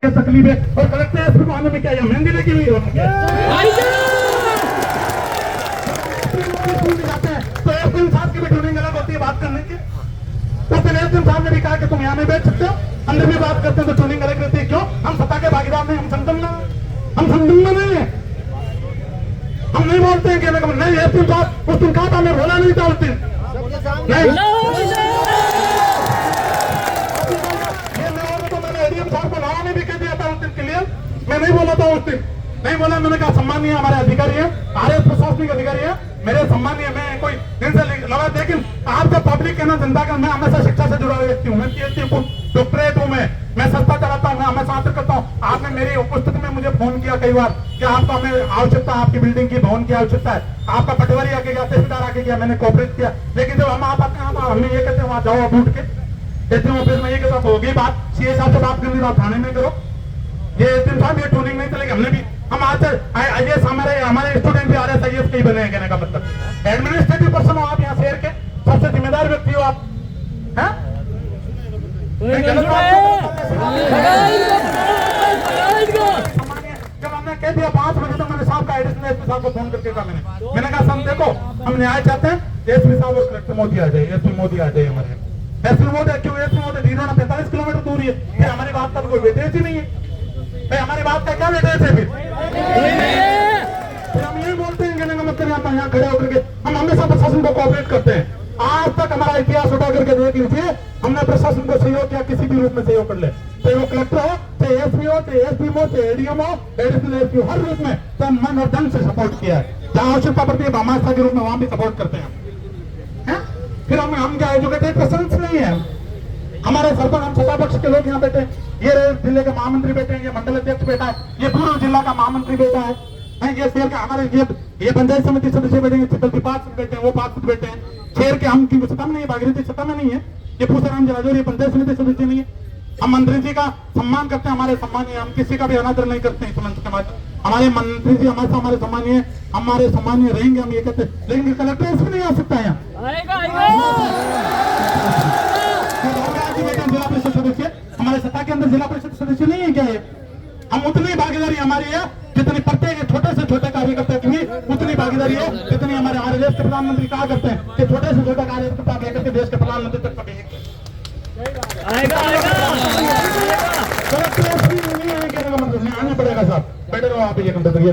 तकलीफ है और कलेक्टर एसपी को आने में क्या मेहंदी लगी हुई है तो एसपी साहब की भी ट्यूनिंग अलग होती है बात करने की। तो फिर एसपी साहब ने भी कहा कि तुम यहाँ में बैठ सकते हो, अंदर भी बात करते हैं तो ट्यूनिंग अलग रहती है। क्यों? हम सत्ता के भागीदार नहीं, हम संगठन में नहीं है। हम नहीं बोलते हैं कि नहीं एसपी साहब उस दिन कहा था, मैं बोला नहीं था उस दिन मैं नहीं बोला था उस दिन, नहीं बोला। मैंने कहा सम्मानीय हमारे अधिकारी है, आरएस प्रशासनिक अधिकारी है, मेरे सम्मानीय, मैं कोई दिन से लगा। लेकिन आपका पब्लिक है ना, जनता का, मैं हमेशा शिक्षा से जुड़ा व्यक्ति हूँ, मैं पीएचडी डॉक्टरेट हूँ, मैं संस्था चलाता हूँ, मैं हमेशा आदर करता हूँ। आपने मेरी उपस्थिति में मुझे फोन किया कई बार कि आपका हमें आवश्यकता, आपकी बिल्डिंग की भवन की आवश्यकता है। आपका पटवारी आके गया, तहसीलदार आके गया, मैंने कोऑपरेट किया। लेकिन जब हम आप आते हैं हमें ये कहते हैं वहाँ जाओ आप उठ के एसडीएम ऑफिस में, ये कहता होगी बात सीए साहब से बात करनी, बात थाने में करो। ये दिन साहब ये ट्यूनिंग नहीं चलेगी। हमने भी हम आज आईएएस हमारे स्टूडेंट भी आरएस आईएएस के ही बने हैं। कहने का मतलब एडमिनिस्ट्रेटिव पर्सन हो आप, यहाँ शहर के सबसे जिम्मेदार व्यक्ति हो आप, हैं? जब हमने कह दिया 5 बजे तक, मैंने साहब का एडिशनल एसपी साहब को फोन करके कहा, मैंने कहा सब देखो हम न्याय चाहते हैं, एसपी साहब और कलेक्टर मोदी आ जाए, एसपी मोदी आ जाए हमारे एसपी मोदी। क्यों एसपी मोदी? जीरो 45 किलोमीटर दूर है, फिर हमारी बात का कोई वेटेज ही नहीं है। हमारी बात का क्या वेटेज है? फिर हम ये बोलते हैं कहने का मतलब यहाँ खड़े होकर के हम हमेशा प्रशासन को कोऑपरेट करते हैं। आज तक हमारा इतिहास उठा करके देख लीजिए, हमने प्रशासन को सहयोग किया, किसी भी रूप में सहयोग कर ले, चाहे वो कलेक्टर हो, चाहे एसपी हो, चाहे एसपी हो, चाहे एडीएम हो, एडिशनल एसपी हो, हर रूप में तो मन और धन से सपोर्ट किया है। जहाँ आवश्यकता पड़ती है भामाशाह के रूप में वहां भी सपोर्ट करते हैं। फिर हम क्या एजुकेटेड पर्सन नहीं है? हमारे सरपंच, हम सत्ता पक्ष के लोग यहाँ बैठे, ये जिले के महामंत्री बैठे हैं, ये मंडल अध्यक्ष बैठा है, ये पूर्व जिला का महामंत्री बैठा है, ये शहर के हमारे ये पंचायत समिति सदस्य बैठे, चित्तल पार्षद बैठे हैं, वो पार्षद बैठे हैं। शहर के हम की सत्ता में नहीं है, भागीरथी सत्ता में नहीं है, ये पूछाराम जलाजोर ये पंचायत समिति सदस्य नहीं है। हम मंत्री जी का सम्मान करते हैं, हमारे सम्मानीय, हम किसी का भी अनादर नहीं करते हैं इस मंच के माध्यम। हमारे मंत्री जी हमारे हमारे सम्मानीय रहेंगे, हम ये कहते हैं। लेकिन कलेक्टर इसमें नहीं आ सकता है यहाँ। जिला परिषद सदस्य हमारे सत्ता के अंदर जिला परिषद सदस्य नहीं है क्या है? हम उतनी भागीदारी हमारी है जितनी प्रत्येक छोटे से छोटे कार्यकर्ता की उतनी भागीदारी है जितनी हमारे देश के प्रधानमंत्री कहा करते हैं कि छोटे से छोटा कार्यकर्ता लेकर के देश के प्रधानमंत्री तक कभी आना पड़ेगा। साहब बैठे रहो आप, ये घंटे तक ये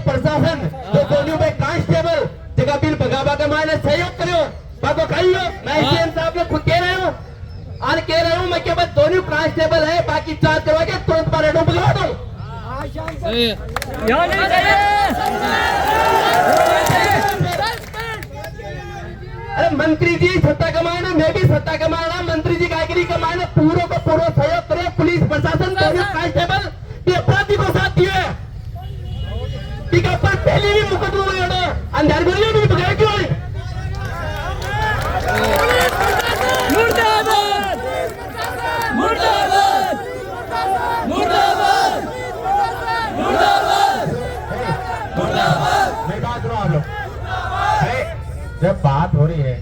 प्रशासन जो दोनों में कांस्टेबल जगह बिल भगावा के मायने सहयोग करो बाबा खाइयो। मैं सीएम साहब ने खुद कह रहा हूँ, आज कह रहा हूँ मैं केवल दोनों कांस्टेबल है, बाकी 4 करवा के तुरंत परेडों बुला दो। अरे मंत्री जी सत्ता कमाना, मैं भी सत्ता कमाना, मंत्री जी कारीगरी कमाना, पूरों को पूरा सहयोग करे। पुलिस प्रशासन दोनों कांस्टेबल ये अपराधी को साथ दिए पर पहले भी मुकदमा अंधार गोलियों में भगाया क्यों? मुर्दाबाद मुर्दाबाद मुर्दाबाद मुर्दाबाद मुर्दाबाद। मैं बात रहा हूँ, जब बात हो रही है